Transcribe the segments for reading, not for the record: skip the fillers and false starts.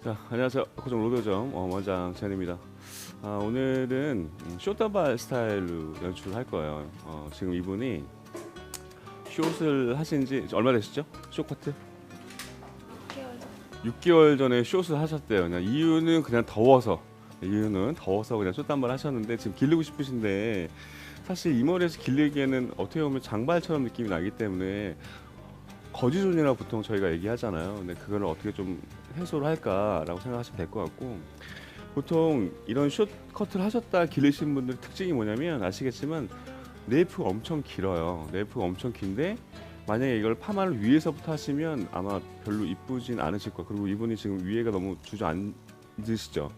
자, 안녕하세요. 고정 로드점 원장 재현입니다. 오늘은 쇼다발 스타일로 연출할 거예요. 지금 이분이 숏을 하신 지 얼마 되셨죠? 숏 커트? 6개월 전에 숏을 하셨대요. 그냥 이유는 그냥 더워서. 이유는 더워서 그냥 숏단발 하셨는데 지금 기르고 싶으신데 사실 이 머리에서 기르기에는 어떻게 보면 장발처럼 느낌이 나기 때문에 거지존이라고 보통 저희가 얘기하잖아요. 근데 그거를 어떻게 좀 해소를 할까라고 생각하시면 될 것 같고, 보통 이런 숏 커트를 하셨다 기르신 분들 특징이 뭐냐면 아시겠지만 네이프가 엄청 길어요. 네이프가 엄청 긴데 만약에 이걸 파마를 위에서부터 하시면 아마 별로 이쁘진 않으실 거예요. 그리고 이분이 지금 위에가 너무 주저앉으시죠.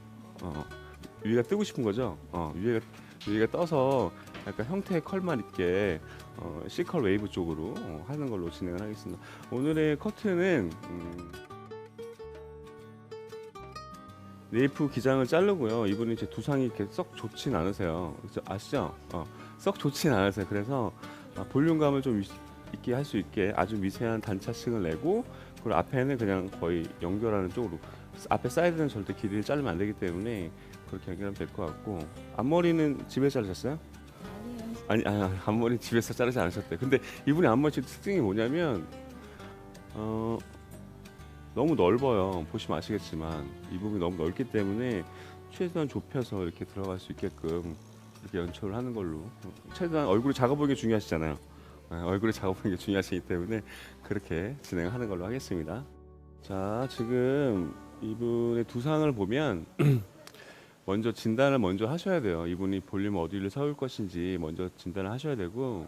위에가 뜨고 싶은 거죠. 위에가 떠서 약간 형태의 컬만 있게 C컬 웨이브 쪽으로 하는 걸로 진행을 하겠습니다. 오늘의 커트는 네이프 기장을 자르고요. 이분이 제 두상이 이렇게 썩 좋진 않으세요. 아시죠? 썩 좋진 않으세요. 그래서 볼륨감을 좀 있게 할 수 있게 아주 미세한 단차층을 내고, 그리고 앞에는 그냥 거의 연결하는 쪽으로, 앞에 사이드는 절대 길이를 자르면 안 되기 때문에 그렇게 연결하면 될 것 같고. 앞머리는 집에서 자르셨어요? 아니, 앞머리 집에서 자르지 않으셨대요. 근데 이분이 앞머리 특징이 뭐냐면 너무 넓어요. 보시면 아시겠지만 이 부분이 너무 넓기 때문에 최대한 좁혀서 이렇게 들어갈 수 있게끔 이렇게 연출을 하는 걸로. 최대한 얼굴이 작아 보이게 중요하시잖아요. 얼굴이 작아 보이게 중요하시기 때문에 그렇게 진행하는 걸로 하겠습니다. 자, 지금 이분의 두상을 보면 먼저 진단을 먼저 하셔야 돼요. 이분이 볼륨 어디를 세울 것인지 먼저 진단을 하셔야 되고,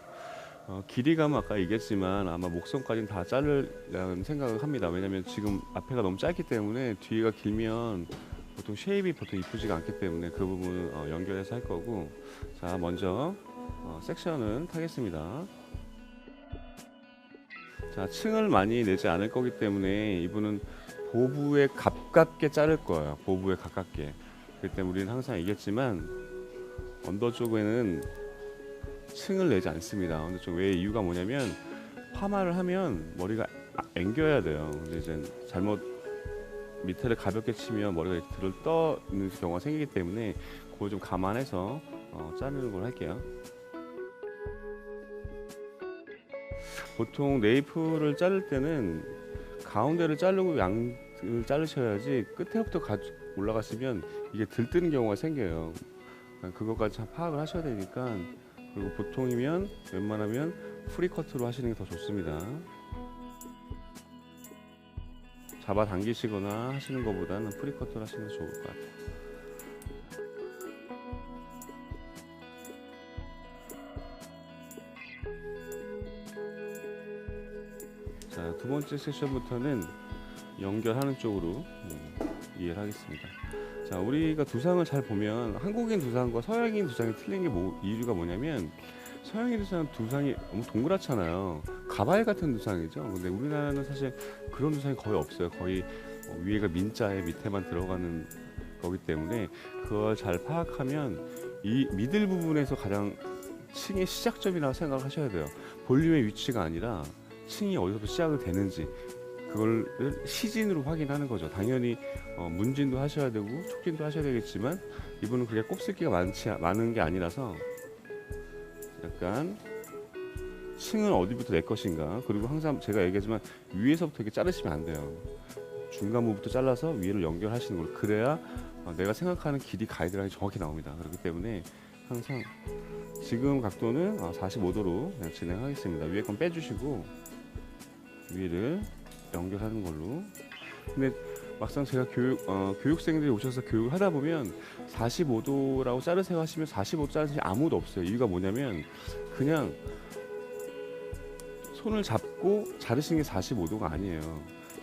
길이감은 아까 얘기했지만 아마 목선까지는 다 자르려는 생각을 합니다. 왜냐면 지금 앞에가 너무 짧기 때문에 뒤가 길면 보통 쉐입이 보통 이쁘지가 않기 때문에 그 부분은 연결해서 할 거고. 자, 먼저 섹션은 타겠습니다. 자, 층을 많이 내지 않을 거기 때문에 이분은 보부에 가깝게 자를 거예요. 보부에 가깝게. 그렇기 때문에 우리는 항상 얘기했지만 언더 쪽에는 층을 내지 않습니다. 언더 쪽 왜 이유가 뭐냐면 파마를 하면 머리가 앵겨야 돼요. 근데 이제 잘못 밑에를 가볍게 치면 머리가 들을 떠는 경우가 생기기 때문에 그걸 좀 감안해서 자르는 걸 할게요. 보통 네이프를 자를 때는 가운데를 자르고 양을 자르셔야지 끝에부터 올라가시면 이게 들뜨는 경우가 생겨요. 그것까지 참 파악을 하셔야 되니까. 그리고 보통이면 웬만하면 프리커트로 하시는 게 더 좋습니다. 잡아당기시거나 하시는 것보다는 프리커트로 하시는 게 좋을 것 같아요. 자, 두 번째 세션부터는 연결하는 쪽으로 이해를 하겠습니다. 자, 우리가 두상을 잘 보면 한국인 두상과 서양인 두상이 틀린 게 이유가 뭐냐면, 서양인 두상이 너무 동그랗잖아요. 가발 같은 두상이죠. 근데 우리나라는 사실 그런 두상이 거의 없어요. 거의 위에가 민자에 밑에만 들어가는 거기 때문에 그걸 잘 파악하면 이 미들 부분에서 가장 층의 시작점이라고 생각을 하셔야 돼요. 볼륨의 위치가 아니라 층이 어디서부터 시작을 되는지, 그걸 시진으로 확인하는 거죠. 당연히 문진도 하셔야 되고 촉진도 하셔야 되겠지만 이분은 그게 곱슬기가 많은 게 아니라서 약간 층은 어디부터 낼 것인가. 그리고 항상 제가 얘기하지만 위에서부터 이렇게 자르시면 안 돼요. 중간 부분부터 잘라서 위를 연결하시는 걸. 그래야 내가 생각하는 길이 가이드라인이 정확히 나옵니다. 그렇기 때문에 항상 지금 각도는 45도로 그냥 진행하겠습니다. 위에 건 빼주시고 위를 연결하는 걸로. 근데 막상 제가 교육생들이 오셔서 교육을 하다 보면 45도라고 자르세요 하시면 45도 자르는 아무도 없어요. 이유가 뭐냐면 그냥 손을 잡고 자르시는 게 45도가 아니에요.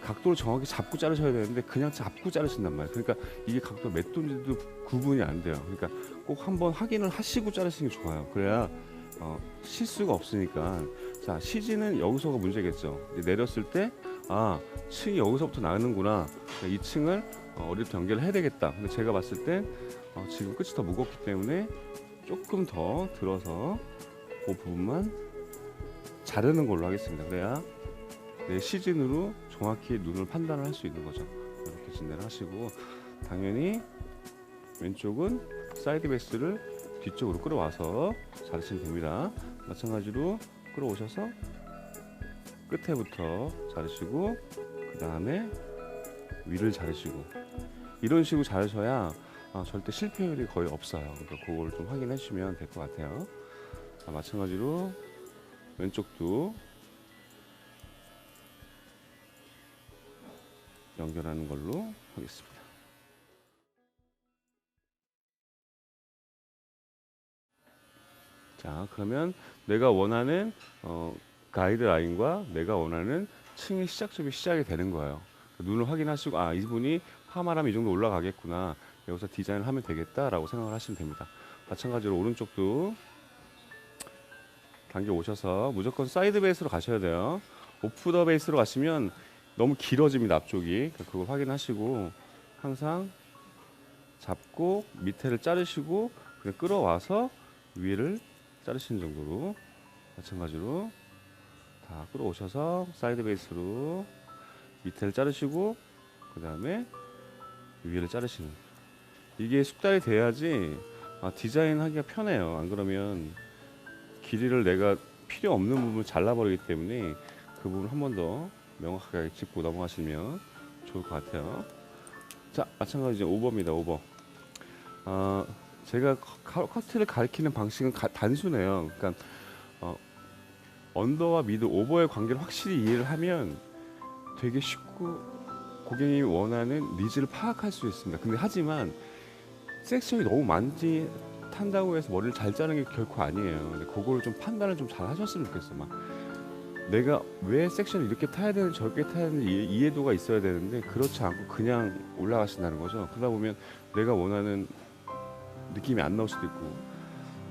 각도를 정확히 잡고 자르셔야 되는데 그냥 잡고 자르신단 말이에요. 그러니까 이게 각도 몇 도인지도 구분이 안 돼요. 그러니까 꼭 한번 확인을 하시고 자르시는 게 좋아요. 그래야 실수가 없으니까. 자, 시지는 여기서가 문제겠죠. 내렸을 때 층이 여기서부터 나는구나. 이 층을 어디부터 연결을 해야 되겠다. 근데 제가 봤을 때 지금 끝이 더 무겁기 때문에 조금 더 들어서 그 부분만 자르는 걸로 하겠습니다. 그래야 내 시즌으로 정확히 눈을 판단을 할 수 있는 거죠. 이렇게 이렇게 진단을 하시고, 당연히 왼쪽은 사이드 베이스를 뒤쪽으로 끌어와서 자르시면 됩니다. 마찬가지로 끌어오셔서 끝에부터 자르시고, 그 다음에 위를 자르시고, 이런 식으로 자르셔야 절대 실패율이 거의 없어요. 그러니까 그걸 좀 확인해 주시면 될 것 같아요. 마찬가지로 왼쪽도 연결하는 걸로 하겠습니다. 자, 그러면 내가 원하는 가이드라인과 내가 원하는 층의 시작점이 시작이 되는 거예요. 눈을 확인하시고, 이분이 파마라면 이 정도 올라가겠구나, 여기서 디자인을 하면 되겠다라고 생각을 하시면 됩니다. 마찬가지로 오른쪽도 당겨 오셔서 무조건 사이드 베이스로 가셔야 돼요. 오프 더 베이스로 가시면 너무 길어집니다, 앞쪽이. 그걸 확인하시고 항상 잡고 밑에를 자르시고 그냥 끌어와서 위를 자르시는 정도로, 마찬가지로 다 끌어오셔서 사이드 베이스로 밑에를 자르시고 그 다음에 위를 자르시는, 이게 숙달이 돼야지 디자인하기가 편해요. 안 그러면 길이를 내가 필요 없는 부분을 잘라버리기 때문에 그 부분을 한 번 더 명확하게 짚고 넘어가시면 좋을 것 같아요. 자, 마찬가지 오버입니다. 오버. 제가 커트를 가리키는 방식은 단순해요. 그러니까 언더와 미드, 오버의 관계를 확실히 이해를 하면 되게 쉽고 고객이 원하는 니즈를 파악할 수 있습니다. 근데 하지만 섹션이 너무 많이 탄다고 해서 머리를 잘 자르는 게 결코 아니에요. 근데 그거를 좀 판단을 좀 잘 하셨으면 좋겠어. 막 내가 왜 섹션을 이렇게 타야 되는지 저렇게 타야 되는지 이해도가 있어야 되는데 그렇지 않고 그냥 올라가신다는 거죠. 그러다 보면 내가 원하는 느낌이 안 나올 수도 있고,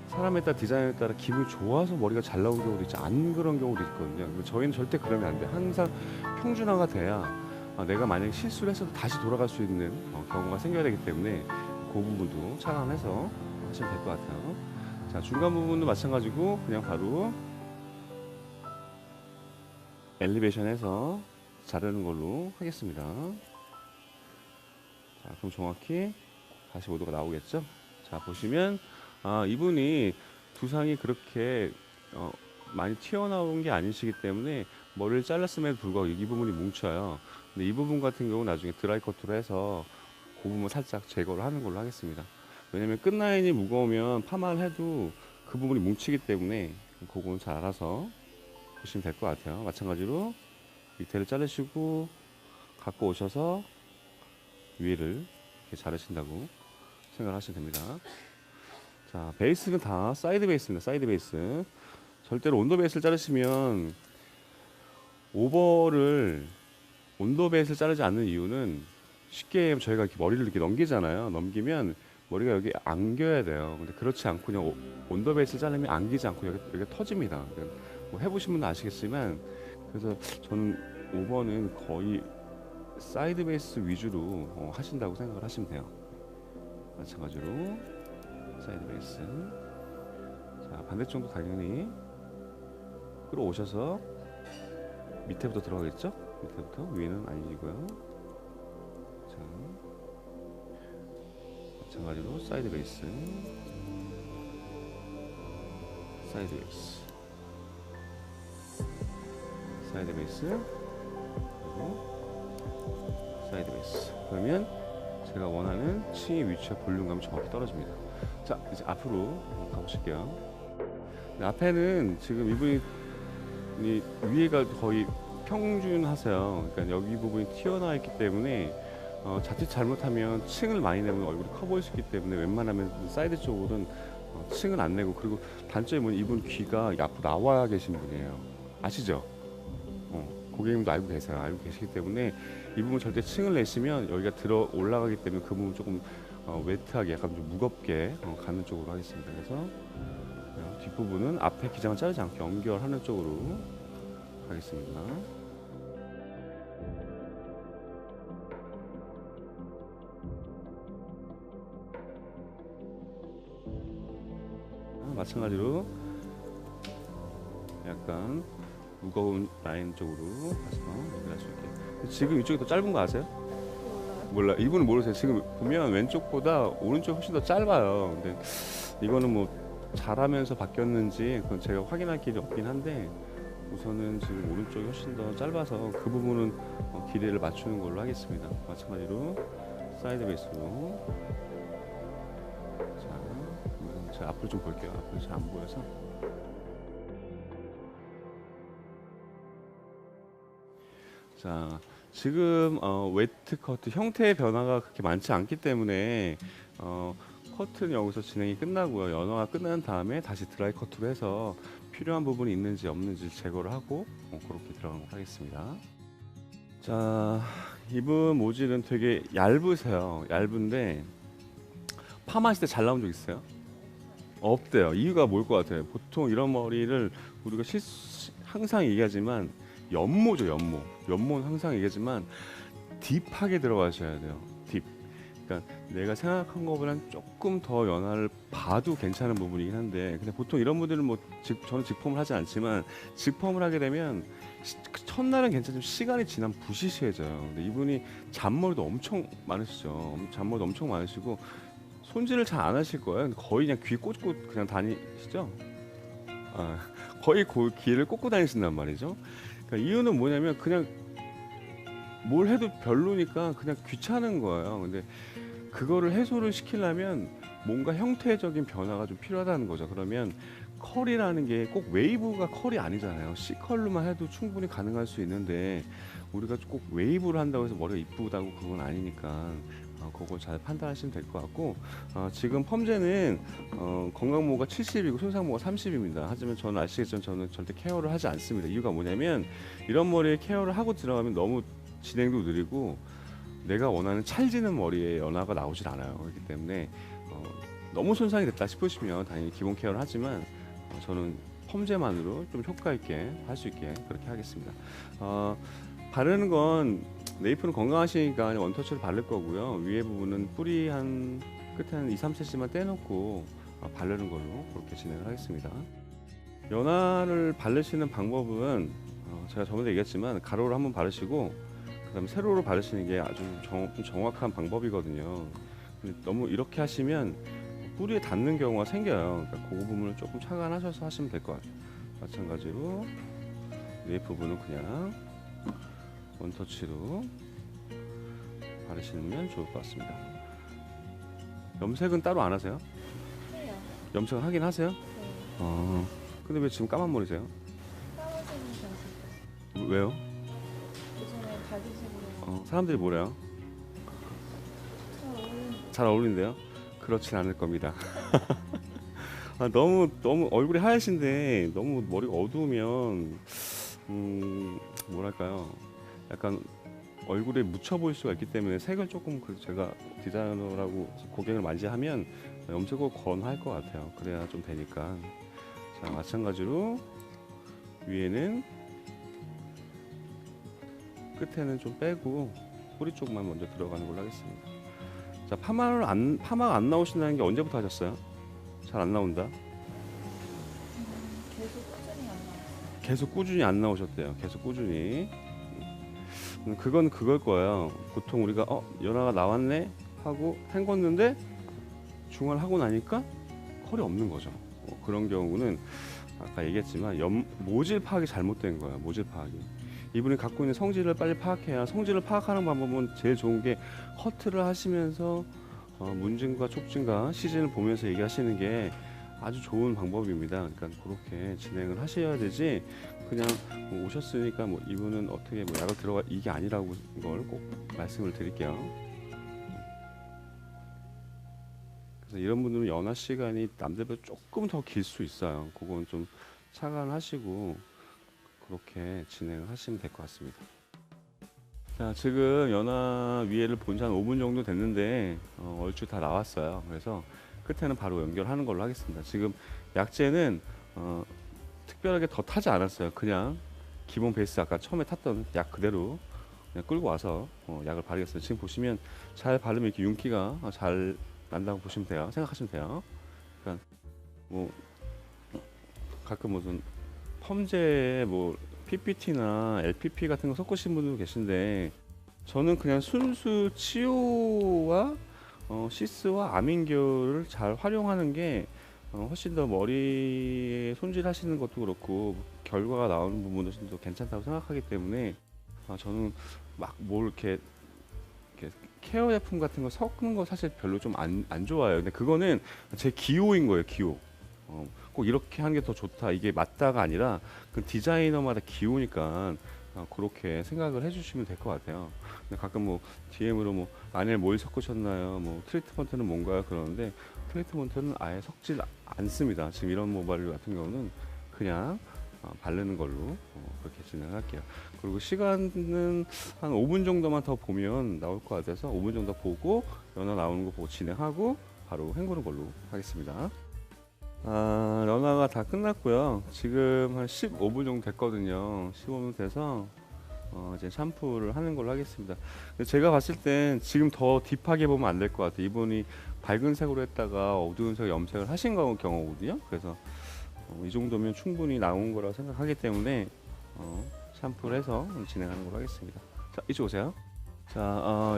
사람에 따라 디자인에 따라 기분이 좋아서 머리가 잘 나오는 경우도 있지, 안 그런 경우도 있거든요. 저희는 절대 그러면 안 돼. 항상 평준화가 돼야 내가 만약에 실수를 했어도 다시 돌아갈 수 있는 경우가 생겨야 되기 때문에 그 부분도 차감해서 하시면 될 것 같아요. 자, 중간 부분도 마찬가지고 그냥 바로 엘리베이션에서 자르는 걸로 하겠습니다. 자, 그럼 정확히 45도가 나오겠죠? 자, 보시면 이분이 두상이 그렇게 많이 튀어나온 게 아니시기 때문에 머리를 잘랐음에도 불구하고 이 부분이 뭉쳐요. 근데 이 부분 같은 경우는 나중에 드라이 커트로 해서 그 부분 살짝 제거를 하는 걸로 하겠습니다. 왜냐면 끝라인이 무거우면 파마를 해도 그 부분이 뭉치기 때문에 그건 잘 알아서 보시면 될 것 같아요. 마찬가지로 밑에를 자르시고 갖고 오셔서 위를 이렇게 자르신다고 생각하시면 됩니다. 자, 베이스는 다 사이드 베이스입니다. 사이드 베이스. 절대로 온도 베이스를 자르시면 온도 베이스를 자르지 않는 이유는 쉽게 저희가 이렇게 머리를 이렇게 넘기잖아요. 넘기면 머리가 여기 안겨야 돼요. 근데 그렇지 않고 그냥 온도 베이스를 자르면 안기지 않고 여기가 터집니다. 뭐 해보신 분은 아시겠지만, 그래서 저는 5번은 거의 사이드 베이스 위주로 하신다고 생각을 하시면 돼요. 마찬가지로 사이드 베이스. 자, 반대쪽도 당연히 끌어오셔서 밑에부터 들어가겠죠? 밑에부터, 위에는 아니고요. 자, 마찬가지로 사이드 베이스, 사이드 베이스, 사이드 베이스, 그리고 사이드 베이스. 그러면 제가 원하는 층의 위치와 볼륨감이 정확히 떨어집니다. 자, 이제 앞으로 가보실게요. 앞에는 지금 이분이 위에가 거의 평준하세요. 그러니까 여기 부분이 튀어나와 있기 때문에 자칫 잘못하면 층을 많이 내면 얼굴이 커 보일 수 있기 때문에 웬만하면 사이드 쪽으로는 층을 안 내고, 그리고 단점이 뭐냐면 이분 귀가 앞으로 나와 계신 분이에요. 아시죠? 고객님도 알고 계세요. 알고 계시기 때문에 이 부분 절대 층을 내시면 여기가 들어 올라가기 때문에 그 부분 조금 웨트하게, 약간 좀 무겁게 가는 쪽으로 하겠습니다. 그래서 뒷부분은 앞에 기장을 자르지 않게 연결하는 쪽으로 가겠습니다. 마찬가지로 약간 무거운 라인 쪽으로 가서 연결할 수 있게. 지금 이쪽이 더 짧은 거 아세요? 몰라. 이분은 모르세요. 지금 보면 왼쪽보다 오른쪽이 훨씬 더 짧아요. 근데 이거는 뭐 잘하면서 바뀌었는지 그건 제가 확인할 길이 없긴 한데 우선은 지금 오른쪽이 훨씬 더 짧아서 그 부분은 기대를 맞추는 걸로 하겠습니다. 마찬가지로 사이드 베이스로. 자, 그러면 제가 앞을 좀 볼게요. 앞을 잘 안 보여서. 자, 지금 웨트 커트 형태의 변화가 그렇게 많지 않기 때문에 커트는 여기서 진행이 끝나고요. 연화가 끝난 다음에 다시 드라이 커트로 해서 필요한 부분이 있는지 없는지 제거를 하고 그렇게 들어가도록 하겠습니다. 자, 이분 모질은 되게 얇으세요. 얇은데 파마하실 때 잘 나온 적 있어요? 없대요. 이유가 뭘 것 같아요? 보통 이런 머리를 우리가 항상 얘기하지만 연모죠, 연모. 연모는 항상 얘기하지만 딥하게 들어가셔야 돼요. 딥. 그러니까 내가 생각한 것보다 조금 더 연화를 봐도 괜찮은 부분이긴 한데, 근데 보통 이런 분들은 뭐 저는 직펌을 하지 않지만 직펌을 하게 되면 첫날은 괜찮지만 시간이 지나면 부시시해져요. 근데 이분이 잔머리도 엄청 많으시죠. 잔머리도 엄청 많으시고 손질을 잘 안 하실 거예요. 거의 그냥 귀에 꽂고 그냥 다니시죠. 거의 귀를 꽂고 다니신단 말이죠. 그러니까 이유는 뭐냐면 그냥 뭘 해도 별로니까 그냥 귀찮은 거예요. 근데 그거를 해소를 시키려면 뭔가 형태적인 변화가 좀 필요하다는 거죠. 그러면 컬이라는 게 꼭 웨이브가 컬이 아니잖아요. C컬로만 해도 충분히 가능할 수 있는데 우리가 꼭 웨이브를 한다고 해서 머리가 이쁘다고 그건 아니니까 그걸 잘 판단하시면 될 것 같고, 지금 펌제는 건강모가 70이고 손상모가 30입니다. 하지만 저는 아시겠지만 저는 절대 케어를 하지 않습니다. 이유가 뭐냐면 이런 머리에 케어를 하고 들어가면 너무 진행도 느리고 내가 원하는 찰지는 머리에 연화가 나오질 않아요. 그렇기 때문에 너무 손상이 됐다 싶으시면 당연히 기본 케어를 하지만 저는 펌제만으로 좀 효과 있게 할 수 있게 그렇게 하겠습니다. 바르는 건 네이프는 건강하시니까 원터치를 바를 거고요. 위에 부분은 뿌리 한 끝에 한 2, 3cm만 떼놓고 바르는 걸로 그렇게 진행을 하겠습니다. 연화를 바르시는 방법은 제가 저번에 얘기했지만 가로로 한번 바르시고 그 다음에 세로로 바르시는 게 아주 정확한 방법이거든요. 근데 너무 이렇게 하시면 뿌리에 닿는 경우가 생겨요. 그러니까 그 부분을 조금 착안하셔서 하시면 될 것 같아요. 마찬가지로 네이프 부분은 그냥 원터치로 바르시면 좋을 것 같습니다. 염색은 따로 안 하세요? 해요. 염색을 하긴 하세요? 네. 근데 왜 지금 까만 머리세요? 까만색이 변색. 왜요? 요즘에 바디색으로 사람들이 뭐래요? 잘 어울리는. 잘 어울린대요? 그렇진 않을 겁니다. 너무 얼굴이 하얗신데 너무 머리가 어두우면 뭐랄까요? 약간 얼굴에 묻혀 보일 수가 있기 때문에 색을 조금 제가 디자이너라고 고객을 맞이하면 염색을 권할 것 같아요. 그래야 좀 되니까. 자, 마찬가지로 위에는 끝에는 좀 빼고 뿌리 쪽만 먼저 들어가는 걸로 하겠습니다. 자, 파마가 안 나오신다는 게 언제부터 하셨어요? 잘 안 나온다. 계속 꾸준히 안 나왔어요. 계속 꾸준히 안 나오셨대요. 계속 꾸준히. 그건 그걸 거예요. 보통 우리가 연화가 나왔네 하고 헹궜는데 중화를 하고 나니까 컬이 없는 거죠. 그런 경우는 아까 얘기했지만 모질 파악이 잘못된 거예요. 모질 파악이. 이분이 갖고 있는 성질을 빨리 파악해야, 성질을 파악하는 방법은 제일 좋은 게 커트를 하시면서 문진과 촉진과 시즌을 보면서 얘기하시는 게 아주 좋은 방법입니다. 그러니까 그렇게 진행을 하셔야 되지 그냥 뭐 오셨으니까 뭐 이분은 어떻게 뭐 약을 들어가 이게 아니라고 걸 꼭 말씀을 드릴게요. 그래서 이런 분들은 연화 시간이 남들보다 조금 더 길 수 있어요. 그건 좀 착안하시고 그렇게 진행을 하시면 될 것 같습니다. 자, 지금 연화 위에를 본 지 한 5분 정도 됐는데 얼추 다 나왔어요. 그래서 끝에는 바로 연결하는 걸로 하겠습니다. 지금 약재는 특별하게 더 타지 않았어요. 그냥 기본 베이스 아까 처음에 탔던 약 그대로 그냥 끌고 와서 약을 바르겠습니다. 지금 보시면 잘 바르면 이렇게 윤기가 잘 난다고 보시면 돼요. 생각하시면 돼요. 그러니까 뭐 가끔 무슨 펌제에 뭐 PPT나 LPP 같은 거 섞으신 분도 계신데 저는 그냥 순수 치오와 시스와 아민교를 잘 활용하는 게 훨씬 더 머리에 손질하시는 것도 그렇고 결과가 나오는 부분도 좀 더 괜찮다고 생각하기 때문에 저는 막 뭘 이렇게 케어 제품 같은 거 섞는 거 사실 별로 좀 안 좋아해요. 근데 그거는 제 기호인 거예요, 기호. 꼭 이렇게 하는 게 더 좋다. 이게 맞다가 아니라 그 디자이너마다 기호니까 그렇게 생각을 해주시면 될 것 같아요. 근데 가끔 뭐 DM으로 뭐 안에 뭘 섞으셨나요? 뭐 트리트먼트는 뭔가요? 그러는데 트리트먼트는 아예 섞질 않습니다. 지금 이런 모바일 같은 경우는 그냥 바르는 걸로 그렇게 진행할게요. 그리고 시간은 한 5분 정도만 더 보면 나올 것 같아서 5분 정도 보고 연화 나오는 거 보고 진행하고 바로 헹구는 걸로 하겠습니다. 연화가 다 끝났고요. 지금 한 15분 정도 됐거든요. 15분 돼서 이제 샴푸를 하는 걸로 하겠습니다. 근데 제가 봤을 땐 지금 더 딥하게 보면 안 될 것 같아요. 이분이 밝은 색으로 했다가 어두운 색 염색을 하신 경우거든요. 그래서 이 정도면 충분히 나온 거라고 생각하기 때문에 샴푸를 해서 진행하는 걸로 하겠습니다. 자, 이쪽 오세요. 자,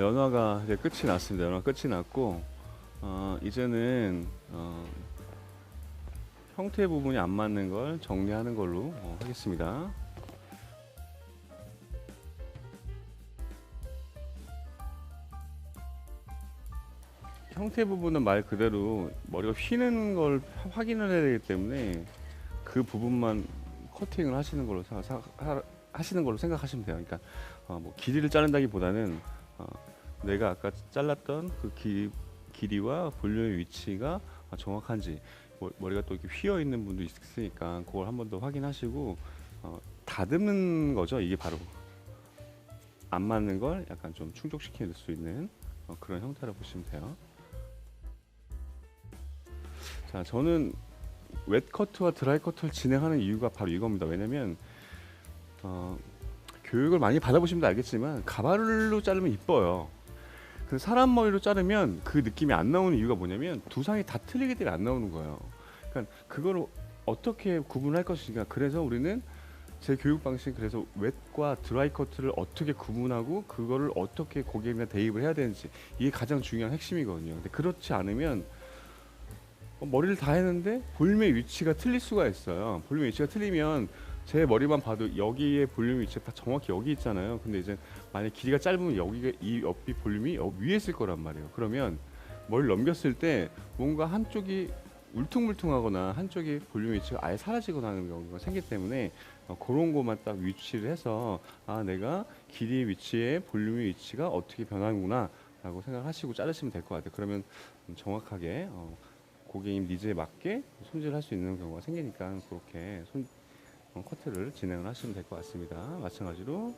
연화가 이제 끝이 났습니다. 연화 끝이 났고 이제는 형태 부분이 안 맞는 걸 정리하는 걸로 하겠습니다. 형태 부분은 말 그대로 머리가 휘는 걸 확인을 해야 되기 때문에 그 부분만 커팅을 하시는 걸로 하시는 걸로 생각하시면 돼요. 그러니까 뭐 길이를 자른다기보다는 내가 아까 잘랐던 그 길이와 볼륨의 위치가 정확한지 머리가 또 이렇게 휘어 있는 분도 있으니까 그걸 한 번 더 확인하시고 다듬는 거죠. 이게 바로 안 맞는 걸 약간 좀 충족시킬 수 있는 그런 형태로 보시면 돼요. 자, 저는 웻 커트와 드라이 커트를 진행하는 이유가 바로 이겁니다. 왜냐면 교육을 많이 받아보시면 알겠지만 가발로 자르면 이뻐요. 근데 사람 머리로 자르면 그 느낌이 안 나오는 이유가 뭐냐면 두상이 다 틀리기 때문에 안 나오는 거예요. 그러니까 그걸 어떻게 구분할 것인가. 그래서 우리는 제 교육 방식 그래서 웻과 드라이 커트를 어떻게 구분하고 그거를 어떻게 고객님한테 대입을 해야 되는지 이게 가장 중요한 핵심이거든요. 근데 그렇지 않으면 머리를 다 했는데 볼륨의 위치가 틀릴 수가 있어요. 볼륨의 위치가 틀리면 제 머리만 봐도 여기에 볼륨 위치가 다 정확히 여기 있잖아요. 근데 이제 만약 길이가 짧으면 여기가 이 옆이 볼륨이 위에 있을 거란 말이에요. 그러면 머리를 넘겼을 때 뭔가 한쪽이 울퉁불퉁하거나 한쪽이 볼륨 위치가 아예 사라지거나 하는 경우가 생기기 때문에 그런 것만 딱 위치를 해서 내가 길이 위치에 볼륨의 위치가 어떻게 변하는구나 라고 생각하시고 자르시면 될 것 같아요. 그러면 정확하게 고객님 니즈에 맞게 손질할 수 있는 경우가 생기니까 그렇게 커트를 진행을 하시면 될 것 같습니다. 마찬가지로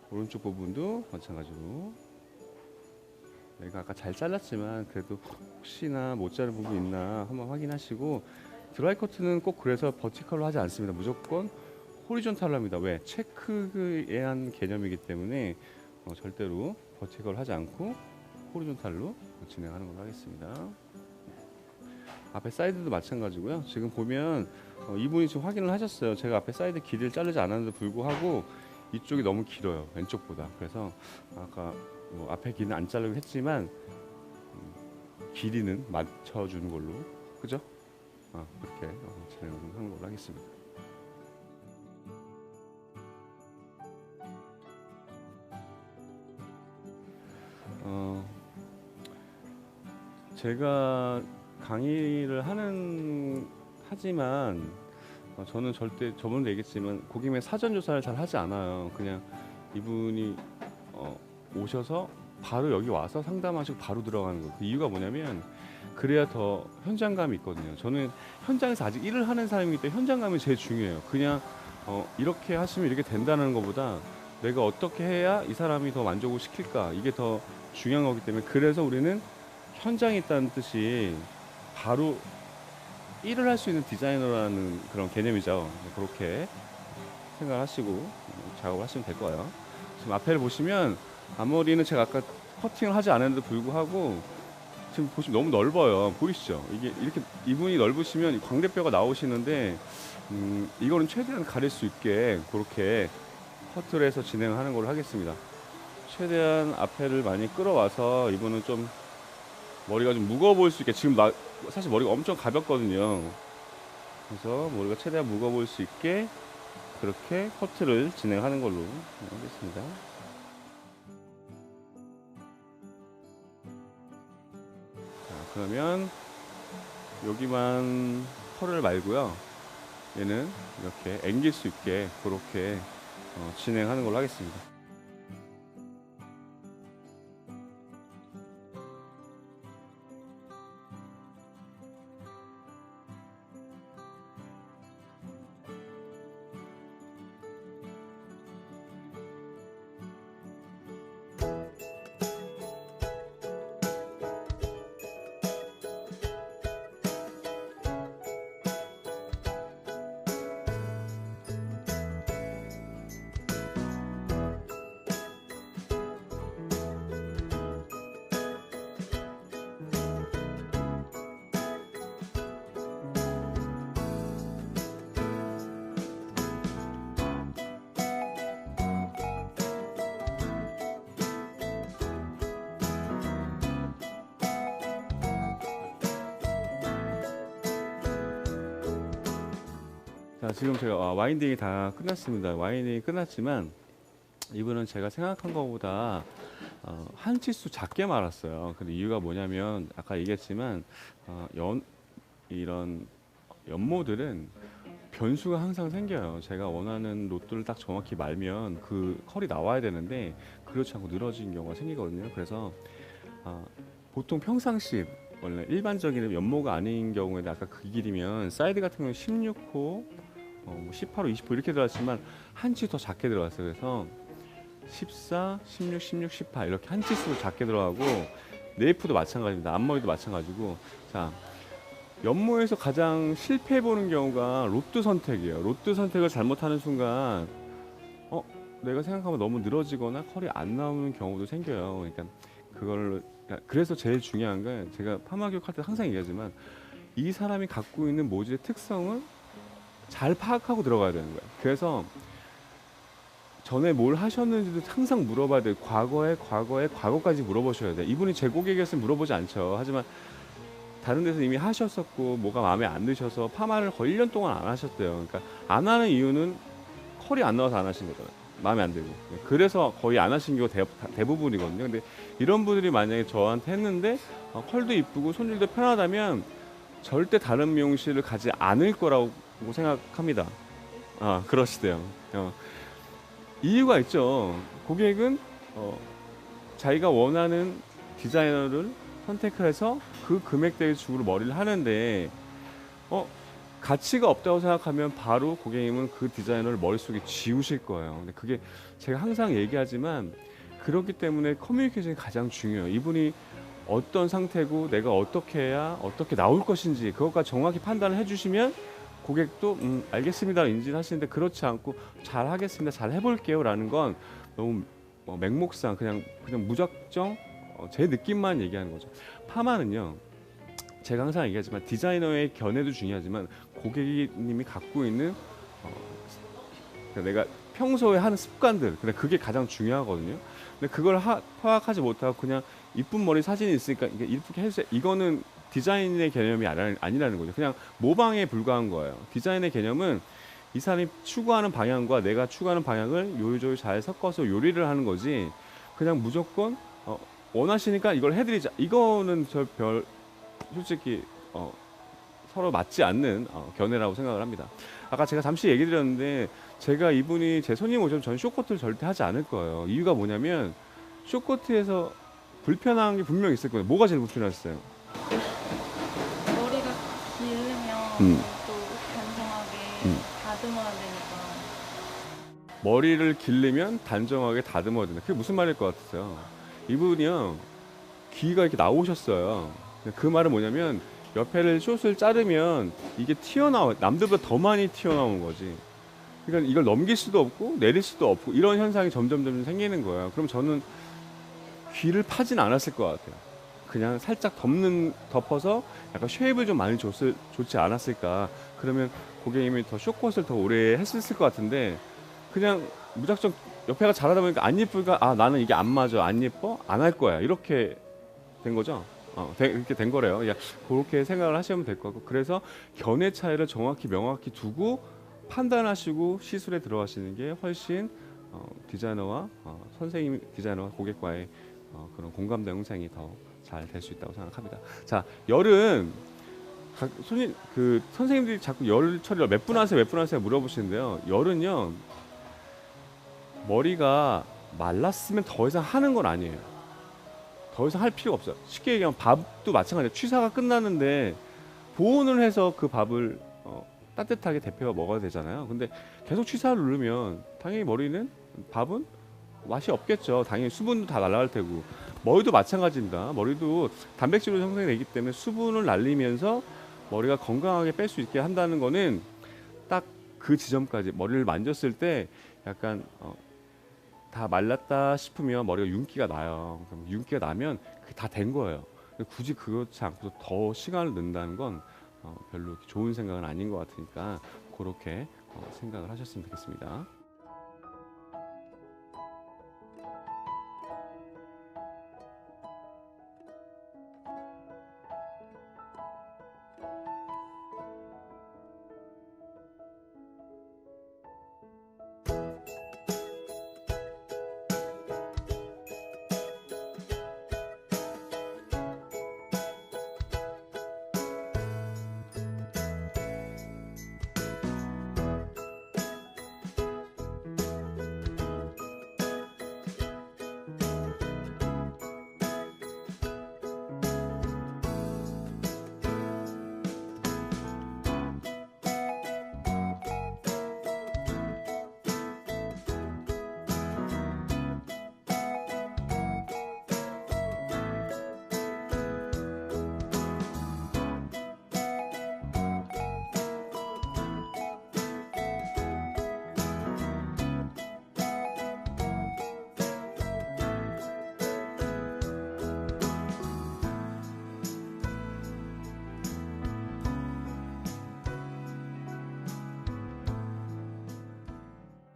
오른쪽 부분도 마찬가지로 내가 아까 잘 잘랐지만 그래도 혹시나 못 자른 부분 있나 한번 확인하시고 드라이 커트는 꼭 그래서 버티컬로 하지 않습니다. 무조건 호리존탈로 합니다. 왜? 체크에 대한 개념이기 때문에 절대로 버티컬 하지 않고 호리존탈로 진행하는 걸로 하겠습니다. 앞에 사이드도 마찬가지고요. 지금 보면 이분이 지금 확인을 하셨어요. 제가 앞에 사이드 길이를 자르지 않았는데 불구하고 이쪽이 너무 길어요. 왼쪽보다. 그래서 아까 뭐 앞에 길이는 안 자르긴 했지만 길이는 맞춰주는 걸로, 그죠? 그렇게 진행하는 걸로 하겠습니다. 제가 강의를 하지만 저는 절대 저번에도 얘기했지만 고객님의 사전 조사를 잘 하지 않아요. 그냥 이분이 오셔서 바로 여기 와서 상담하시고 바로 들어가는 거예요. 그 이유가 뭐냐면 그래야 더 현장감이 있거든요. 저는 현장에서 아직 일을 하는 사람이기 때문에 현장감이 제일 중요해요. 그냥 이렇게 하시면 이렇게 된다는 것보다 내가 어떻게 해야 이 사람이 더 만족을 시킬까, 이게 더 중요한 거기 때문에 그래서 우리는 현장에 있다는 뜻이 바로 일을 할 수 있는 디자이너라는 그런 개념이죠. 그렇게 생각하시고 작업을 하시면 될 거예요. 지금 앞에를 보시면 앞머리는 제가 아까 커팅을 하지 않았는데도 불구하고 지금 보시면 너무 넓어요. 보이시죠? 이게 이렇게 이분이 넓으시면 광대뼈가 나오시는데 이거는 최대한 가릴 수 있게 그렇게 커트를 해서 진행하는 걸로 하겠습니다. 최대한 앞에를 많이 끌어와서 이분은 좀 머리가 좀 무거워 보일 수 있게, 지금 사실 머리가 엄청 가볍거든요. 그래서 머리가 최대한 무거워 보일 수 있게 그렇게 커트를 진행하는 걸로 하겠습니다. 자, 그러면 여기만 털을 말고요. 얘는 이렇게 앵길 수 있게 그렇게 진행하는 걸로 하겠습니다. 자, 지금 제가 와인딩이 다 끝났습니다. 와인딩이 끝났지만 이분은 제가 생각한 것보다 한 치수 작게 말았어요. 근데 이유가 뭐냐면 아까 얘기했지만 이런 연모들은 변수가 항상 생겨요. 제가 원하는 롯들을 딱 정확히 말면 그 컬이 나와야 되는데 그렇지 않고 늘어진 경우가 생기거든요. 그래서 보통 평상시 원래 일반적인 연모가 아닌 경우에는 아까 그 길이면 사이드 같은 경우는 16호, 18호, 20호 이렇게 들어갔지만 한 치 더 작게 들어갔어요. 그래서 14, 16, 16, 18 이렇게 한 치수로 작게 들어가고 네이프도 마찬가지입니다. 앞머리도 마찬가지고. 자, 연모에서 가장 실패해 보는 경우가 롯드 선택이에요. 롯드 선택을 잘못하는 순간 내가 생각하면 너무 늘어지거나 컬이 안 나오는 경우도 생겨요. 그러니까 그래서 제일 중요한 건 제가 파마 교육할 때 항상 얘기하지만 이 사람이 갖고 있는 모질의 특성을 잘 파악하고 들어가야 되는 거예요. 그래서 전에 뭘 하셨는지도 항상 물어봐야 돼요. 과거까지 물어보셔야 돼요. 이분이 제 고객이었으면 물어보지 않죠. 하지만 다른 데서 이미 하셨었고 뭐가 마음에 안 드셔서 파마를 거의 1년 동안 안 하셨대요. 그러니까 안 하는 이유는 컬이 안 나와서 안 하신 거잖아요. 마음에 안 들고. 그래서 거의 안 하신 경우가 대부분이거든요. 근데 이런 분들이 만약에 저한테 했는데 컬도 이쁘고 손질도 편하다면 절대 다른 미용실을 가지 않을 거라고 생각합니다. 그러시대요. 이유가 있죠. 고객은 자기가 원하는 디자이너를 선택을 해서 그 금액대의 주로 머리를 하는데 가치가 없다고 생각하면 바로 고객님은 그 디자이너를 머릿속에 지우실 거예요. 근데 그게 제가 항상 얘기하지만 그렇기 때문에 커뮤니케이션이 가장 중요해요. 이분이 어떤 상태고 내가 어떻게 해야 어떻게 나올 것인지 그것까지 정확히 판단을 해주시면 고객도 알겠습니다 인지하시는데, 그렇지 않고 잘 하겠습니다, 잘 해볼게요 라는 건 너무 맹목상 그냥 무작정 제 느낌만 얘기하는 거죠. 파마는요, 제가 항상 얘기하지만 디자이너의 견해도 중요하지만 고객님이 갖고 있는 내가 평소에 하는 습관들, 근데 그게 가장 중요하거든요. 근데 그걸 파악하지 못하고 그냥 이쁜 머리 사진이 있으니까 이쁘게 해주세요, 이거는 디자인의 개념이 아니라는 거죠. 그냥 모방에 불과한 거예요. 디자인의 개념은 이 사람이 추구하는 방향과 내가 추구하는 방향을 요리조리 잘 섞어서 요리를 하는 거지, 그냥 무조건 원하시니까 이걸 해드리자, 이거는 솔직히 서로 맞지 않는 견해라고 생각을 합니다. 아까 제가 잠시 얘기 드렸는데 제가 이분이 제 손님 오시면 전 쇼커트를 절대 하지 않을 거예요. 이유가 뭐냐면 쇼커트에서 불편한 게 분명히 있을 거예요. 뭐가 제일 불편하셨어요? 머리가 기르면 또 단정하게 다듬어야 되니까. 머리를 기르면 단정하게 다듬어야 된다. 그게 무슨 말일 것 같으세요? 이분이요, 귀가 이렇게 나오셨어요. 그 말은 뭐냐면 옆에를 숏을 자르면 이게 남들보다 더 많이 튀어나오는 거지. 그러니까 이걸 넘길 수도 없고 내릴 수도 없고 이런 현상이 점점 생기는 거예요. 그럼 저는 귀를 파진 않았을 것 같아요. 그냥 살짝 덮어서 약간 쉐입을 좀 많이 좋지 않았을까. 그러면 고객님이 더 숏컷을 더 오래 했을 것 같은데 그냥 무작정 옆에가 자라다 보니까 안 예쁘니까 아 나는 이게 안 맞아 안 예뻐 안 할 거야 이렇게 된 거죠. 이렇게 된 거래요. 그냥 그렇게 생각을 하시면 될 거고 그래서 견해 차이를 정확히 명확히 두고 판단하시고 시술에 들어가시는 게 훨씬 디자이너와 선생님 디자이너와 고객과의 그런 공감대 형성이 더 잘 될 수 있다고 생각합니다. 자 열은 손님 그 선생님들이 자꾸 열 처리를 몇 분 하세요 몇 분 하세요 물어보시는데요. 열은요 머리가 말랐으면 더 이상 하는 건 아니에요. 더 이상 할 필요가 없어요. 쉽게 얘기하면 밥도 마찬가지예요. 취사가 끝나는데 보온을 해서 그 밥을 따뜻하게 데펴 먹어야 되잖아요. 근데 계속 취사를 누르면 당연히 머리는 밥은 맛이 없겠죠. 당연히 수분도 다 날아갈 테고 머리도 마찬가지입니다. 머리도 단백질로 형성이 되기 때문에 수분을 날리면서 머리가 건강하게 뺄 수 있게 한다는 거는 딱 그 지점까지 머리를 만졌을 때 약간 다 말랐다 싶으면 머리가 윤기가 나요. 그럼 윤기가 나면 그게 다 된 거예요. 굳이 그렇지 않고서 더 시간을 넣는다는 건 별로 좋은 생각은 아닌 것 같으니까 그렇게 생각을 하셨으면 좋겠습니다.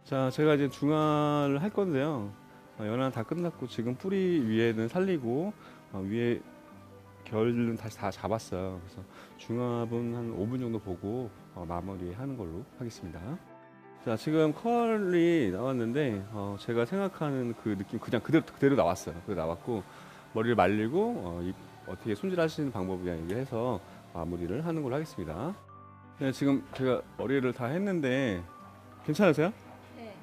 자, 제가 이제 중화를 할 건데요. 연화 다 끝났고 지금 뿌리 위에는 살리고 위에 결은 다시 다 잡았어요. 그래서 중화분 한 5분 정도 보고 마무리하는 걸로 하겠습니다. 자, 지금 컬이 나왔는데 제가 생각하는 그 느낌 그냥 그대로 나왔어요. 그대로 나왔고 머리를 말리고 어떻게 손질하시는 방법이냐 얘기해서 마무리를 하는 걸로 하겠습니다. 네, 지금 제가 머리를 다 했는데 괜찮으세요? 네.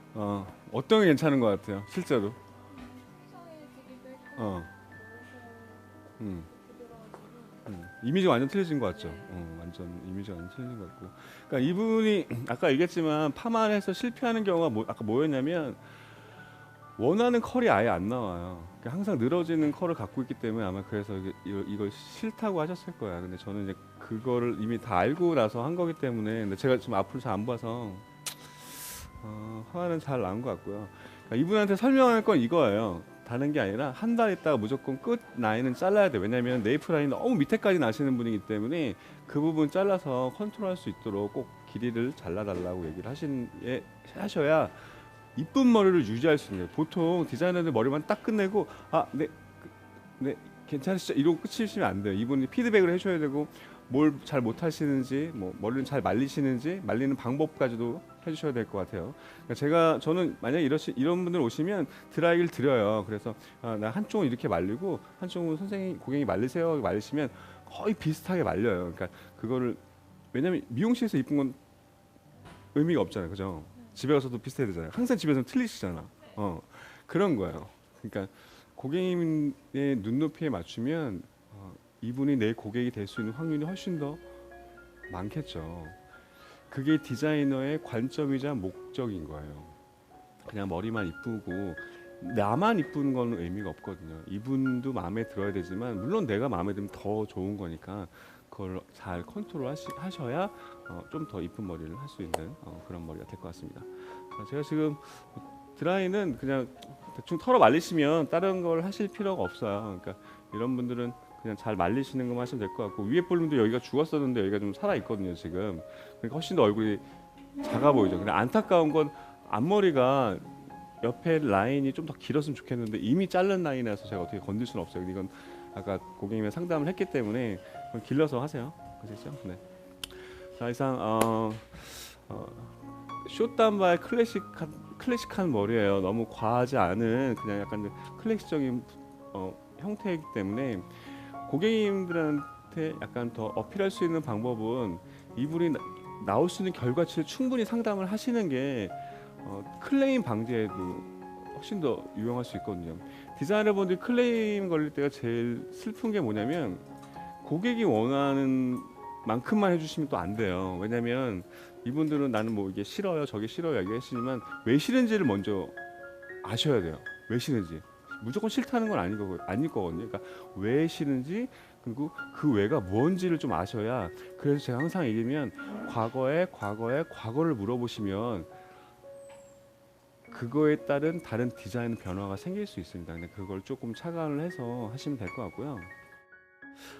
어떤 게 괜찮은 것 같아요, 실제로? 이상해지기도 했고 어, 음, 부드러워지고 이미지가 완전 틀려진 것 같죠? 완전 이미지가 완전 틀려진 것 같고. 그러니까 이분이 아까 얘기했지만 파마해서 실패하는 경우가 아까 뭐였냐면 원하는 컬이 아예 안 나와요. 그러니까 항상 늘어지는 컬을 갖고 있기 때문에 아마 그래서 이걸 싫다고 하셨을 거야. 근데 저는 이제 그거를 이미 다 알고 나서 한 거기 때문에 근데 제가 지금 앞으로 잘 안 봐서 화는 잘 나온 것 같고요. 그러니까 이분한테 설명할 건 이거예요. 다른 게 아니라 한 달 있다가 무조건 끝 라인은 잘라야 돼. 왜냐하면 네이프 라인 너무 밑에까지 나시는 분이기 때문에 그 부분 잘라서 컨트롤할 수 있도록 꼭 길이를 잘라달라고 얘기를 하셔야 이쁜 머리를 유지할 수 있는 거예요. 보통 디자이너들 머리만 딱 끝내고 네 괜찮으시죠? 이러고 끝이시면 안 돼요. 이분이 피드백을 해줘야 되고 뭘 잘 못하시는지 뭐 머리를 잘 말리시는지 말리는 방법까지도 해주셔야 될 것 같아요. 그러니까 저는 만약에 이런 분들 오시면 드라이기를 드려요. 그래서 나 한쪽은 이렇게 말리고 한쪽은 선생님 고객이 말리세요. 말리시면 거의 비슷하게 말려요. 그러니까 그거를 왜냐면 미용실에서 이쁜 건 의미가 없잖아요, 그죠? 집에 가서도 비슷해야 되잖아요. 항상 집에서는 틀리시잖아. 그런 거예요. 그러니까 고객님의 눈높이에 맞추면 이분이 내 고객이 될 수 있는 확률이 훨씬 더 많겠죠. 그게 디자이너의 관점이자 목적인 거예요. 그냥 머리만 이쁘고 나만 이쁜 건 의미가 없거든요. 이분도 마음에 들어야 되지만 물론 내가 마음에 들면 더 좋은 거니까 그걸 잘 컨트롤 하셔야 좀 더 이쁜 머리를 할 수 있는 그런 머리가 될 것 같습니다. 제가 지금 드라이는 그냥 대충 털어 말리시면 다른 걸 하실 필요가 없어요. 그러니까 이런 분들은 그냥 잘 말리시는 것만 하시면 될 것 같고 위에 볼륨도 여기가 죽었었는데 여기가 좀 살아 있거든요 지금. 그러니까 훨씬 더 얼굴이 작아 보이죠. 근데 안타까운 건 앞머리가 옆에 라인이 좀 더 길었으면 좋겠는데 이미 자른 라인이라서 제가 어떻게 건들 수는 없어요. 이건 아까 고객님의 상담을 했기 때문에 그건 길러서 하세요. 아시죠? 네. 자, 이상 숏단발 클래식한 머리예요. 너무 과하지 않은 그냥 약간 클래식적인 형태이기 때문에 고객님들한테 약간 더 어필할 수 있는 방법은 이분이 나올 수 있는 결과치를 충분히 상담을 하시는 게 클레임 방지에도 훨씬 더 유용할 수 있거든요. 디자이너분들이 클레임 걸릴 때가 제일 슬픈 게 뭐냐면 고객이 원하는 만큼만 해주시면 또 안 돼요. 왜냐면 이분들은 나는 뭐 이게 싫어요, 저게 싫어요 얘기하시지만 왜 싫은지를 먼저 아셔야 돼요. 왜 싫은지. 무조건 싫다는 건 아닐 거거든요. 그러니까 왜 싫은지 그리고 그 왜가 뭔지를 좀 아셔야. 그래서 제가 항상 얘기하면 과거를 물어보시면 그거에 따른 다른 디자인 변화가 생길 수 있습니다. 근데 그걸 조금 착안을 해서 하시면 될 것 같고요.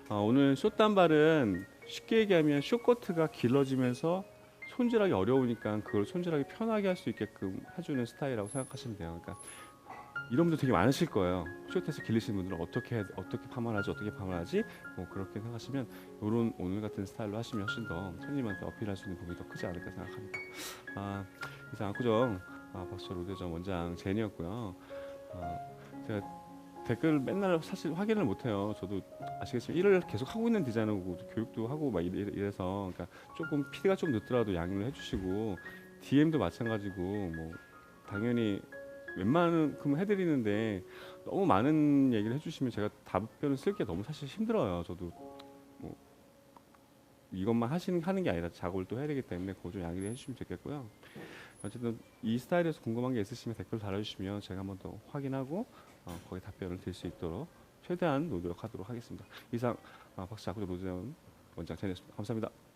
오늘 숏단발은 쉽게 얘기하면 숏커트가 길러지면서 손질하기 어려우니까 그걸 손질하기 편하게 할 수 있게끔 해주는 스타일이라고 생각하시면 돼요. 그러니까 이런 분들 되게 많으실 거예요. 숏에서 길리시는 분들은 어떻게 파마하지 어떻게 파마하지 뭐 그렇게 생각하시면 이런 오늘 같은 스타일로 하시면 훨씬 더 손님한테 어필할 수 있는 부분이 더 크지 않을까 생각합니다. 이상 압구정 박수 로데점 원장 제니였고요. 제가 댓글을 맨날 사실 확인을 못해요. 저도 아시겠지만 일을 계속 하고 있는 디자이너고 교육도 하고 막 이래서 그러니까 조금 PD가 좀 늦더라도 양해를 해주시고 DM도 마찬가지고 뭐 당연히 웬만큼 해드리는데 너무 많은 얘기를 해주시면 제가 답변을 쓸 게 너무 사실 힘들어요. 저도 뭐 이것만 하는 게 아니라 작업을 또 해야 되기 때문에 그거 좀 양해를 해주시면 좋겠고요. 어쨌든 이 스타일에서 궁금한 게 있으시면 댓글 달아주시면 제가 한번 더 확인하고 거기에 답변을 드릴 수 있도록 최대한 노력하도록 하겠습니다. 이상 박수 압구정 로데점 원장 제니였습니다. 감사합니다.